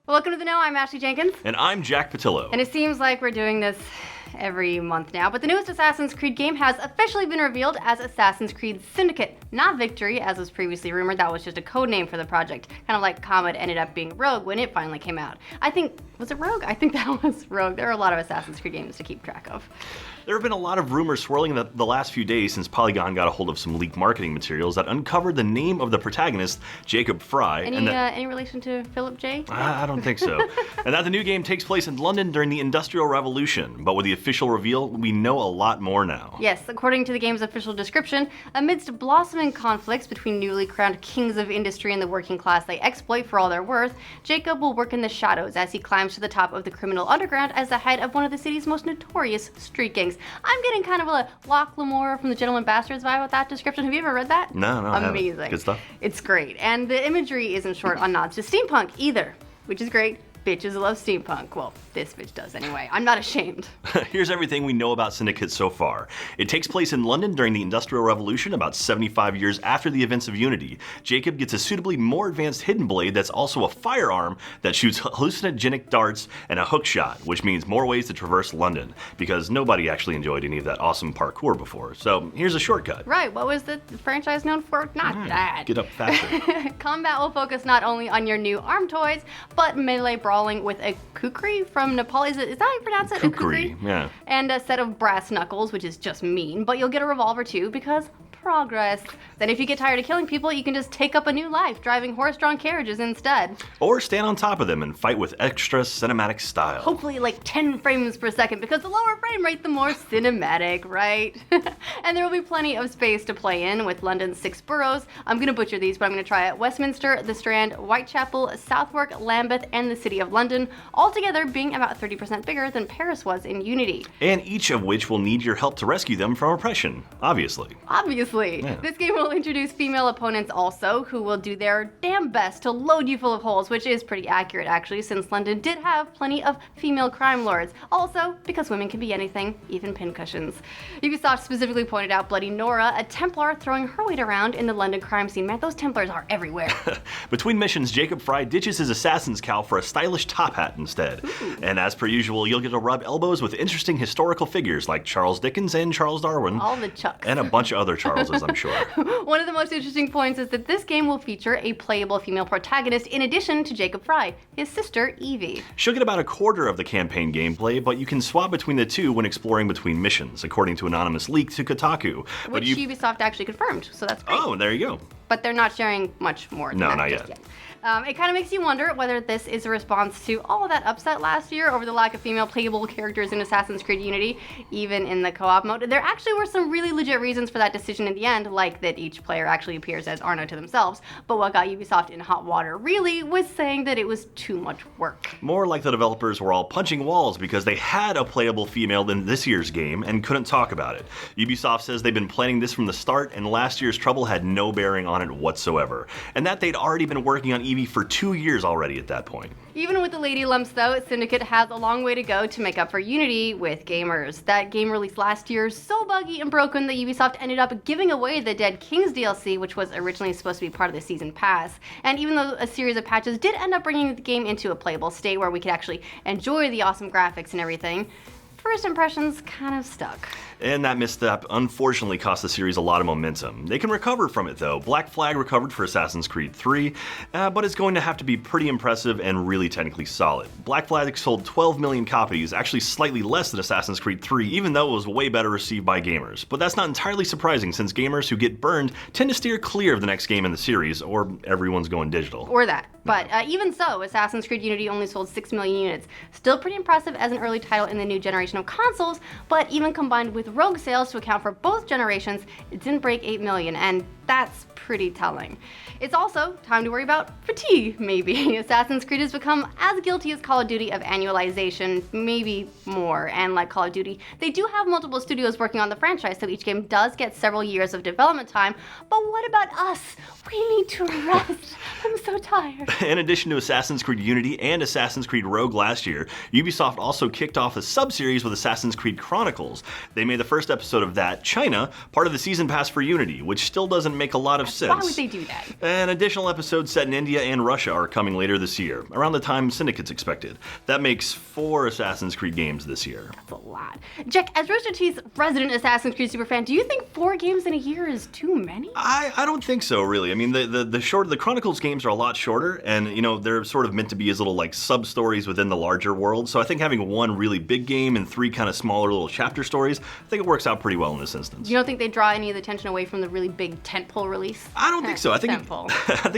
Welcome to The Know, I'm Ashley Jenkins. And I'm Jack Pattillo. And it seems like we're doing this every month now, but the newest Assassin's Creed game has officially been revealed as Assassin's Creed Syndicate, not Victory, as was previously rumored. That was just a code name for the project, kind of like Comet ended up being Rogue when it finally came out. Was it Rogue? I think that was Rogue. There are a lot of Assassin's Creed games to keep track of. There have been a lot of rumors swirling the last few days since Polygon got a hold of some leaked marketing materials that uncovered the name of the protagonist, Jacob Fry. Any relation to Philip J? I don't think so. And that the new game takes place in London during the Industrial Revolution. But with the official reveal, we know a lot more now. Yes, according to the game's official description, amidst blossoming conflicts between newly crowned kings of industry and the working class they exploit for all their worth, Jacob will work in the shadows as he climbs to the top of the criminal underground as the head of one of the city's most notorious street gangs. I'm getting kind of a Locke Lamore from the Gentleman Bastards vibe with that description. Have you ever read that? No, Amazing. I haven't. Good stuff. It's great. And the imagery isn't short on nods to steampunk either, which is great. Bitches love steampunk. Well, this bitch does anyway. I'm not ashamed. Here's everything we know about Syndicate so far. It takes place in London during the Industrial Revolution, about 75 years after the events of Unity. Jacob gets a suitably more advanced hidden blade that's also a firearm that shoots hallucinogenic darts and a hook shot, which means more ways to traverse London, because nobody actually enjoyed any of that awesome parkour before. So here's a shortcut. Right, what was the franchise known for? Not that. Get up faster. Combat will focus not only on your new arm toys, but melee brawling with a kukri from Nepal. Is that how you pronounce it? Kukri, yeah. And a set of brass knuckles, which is just mean, but you'll get a revolver too, because progress. Then if you get tired of killing people, you can just take up a new life, driving horse-drawn carriages instead. Or stand on top of them and fight with extra cinematic style. Hopefully like 10 frames per second, because the lower frame rate, the more cinematic, right? And there will be plenty of space to play in with London's 6 boroughs. I'm gonna butcher these, but I'm gonna try it. Westminster, the Strand, Whitechapel, Southwark, Lambeth, and the City of London, all together being about 30% bigger than Paris was in Unity. And each of which will need your help to rescue them from oppression, obviously. Obviously. Yeah. This game will introduce female opponents also, who will do their damn best to load you full of holes, which is pretty accurate actually, since London did have plenty of female crime lords. Also, because women can be anything, even pincushions. Ubisoft specifically pointed out Bloody Nora, a Templar throwing her weight around in the London crime scene. Man, those Templars are everywhere. Between missions, Jacob Fry ditches his assassin's cowl for a stylish top hat instead. Ooh. And as per usual, you'll get to rub elbows with interesting historical figures like Charles Dickens and Charles Darwin. All the Chucks. And a bunch of other Charleses, I'm sure. One of the most interesting points is that this game will feature a playable female protagonist in addition to Jacob Fry, his sister Evie. She'll get about a quarter of the campaign gameplay, but you can swap between the two when exploring between missions, according to anonymous leak to Kotaku. Which Ubisoft actually confirmed, so that's great. Oh, there you go. But they're not sharing much more than that not just yet. It kind of makes you wonder whether this is a response to all of that upset last year over the lack of female playable characters in Assassin's Creed Unity, even in the co-op mode. There actually were some really legit reasons for that decision in the end, like that each player actually appears as Arno to themselves, but what got Ubisoft in hot water really was saying that it was too much work. More like the developers were all punching walls because they had a playable female in this year's game and couldn't talk about it. Ubisoft says they've been planning this from the start, and last year's trouble had no bearing on it whatsoever, and that they'd already been working on Evie for 2 years already at that point. Even with the lady lumps though, Syndicate has a long way to go to make up for Unity with gamers. That game released last year so buggy and broken that Ubisoft ended up giving away the Dead Kings DLC, which was originally supposed to be part of the season pass. And even though a series of patches did end up bringing the game into a playable state where we could actually enjoy the awesome graphics and everything, first impressions kind of stuck. And that misstep unfortunately cost the series a lot of momentum. They can recover from it though. Black Flag recovered for Assassin's Creed 3, but it's going to have to be pretty impressive and really technically solid. Black Flag sold 12 million copies, actually slightly less than Assassin's Creed 3, even though it was way better received by gamers. But that's not entirely surprising, since gamers who get burned tend to steer clear of the next game in the series, or everyone's going digital. Or that. But even so, Assassin's Creed Unity only sold 6 million units. Still pretty impressive as an early title in the new generation of consoles, but even combined with Rogue sales to account for both generations, it didn't break 8 million, and that's pretty telling. It's also time to worry about fatigue, maybe. Assassin's Creed has become as guilty as Call of Duty of annualization, maybe more, and like Call of Duty, they do have multiple studios working on the franchise, so each game does get several years of development time, but what about us? We need to rest. I'm so tired. In addition to Assassin's Creed Unity and Assassin's Creed Rogue last year, Ubisoft also kicked off a sub-series with Assassin's Creed Chronicles. They made the first episode of that, China, part of the season pass for Unity, which still doesn't make a lot of sense. Why would they do that? And additional episodes set in India and Russia are coming later this year, around the time Syndicate's expected. That makes 4 Assassin's Creed games this year. That's a lot. Jack, as Rooster Teeth's resident Assassin's Creed superfan, do you think 4 games in a year is too many? I don't think so, really. I mean, the Chronicles games are a lot shorter, and they're sort of meant to be as little like sub stories within the larger world. So I think having 1 really big game and 3 kind of smaller little chapter stories, I think it works out pretty well in this instance. You don't think they draw any of the attention away from the really big tentpole release? I don't think so. I think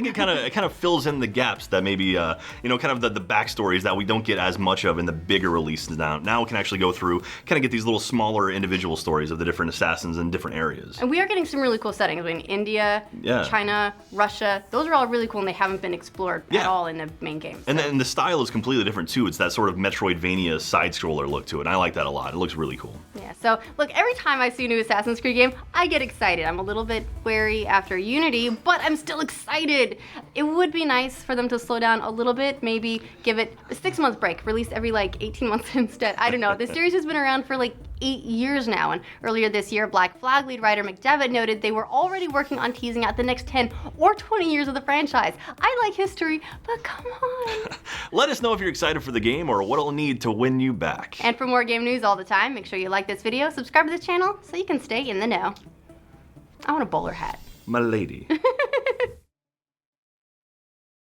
it kind of fills in the gaps that maybe kind of the backstories that we don't get as much of in the bigger releases now. Now we can actually go through, kind of get these little smaller individual stories of the different assassins in different areas. And we are getting some really cool settings. I mean, India, China, Russia, those are all really cool and they haven't been explored at all in the main game. So. And then the style is completely different too. It's that sort of Metroidvania side-scroller look to it. And I like that a lot. It looks really cool. Yeah, so look, every time I see a new Assassin's Creed game, I get excited. I'm a little bit wary after Unity, but I'm still excited. It would be nice for them to slow down a little bit, maybe give it a 6-month break, release every 18 months instead. I don't know. The series has been around for 8 years now, and earlier this year, Black Flag lead writer McDevitt noted they were already working on teasing out the next 10 or 20 years of the franchise. I like history, but come on. Let us know if you're excited for the game or what it'll need to win you back. And for more game news all the time, make sure you like this video, subscribe to this channel so you can stay in the know. I want a bowler hat. My lady.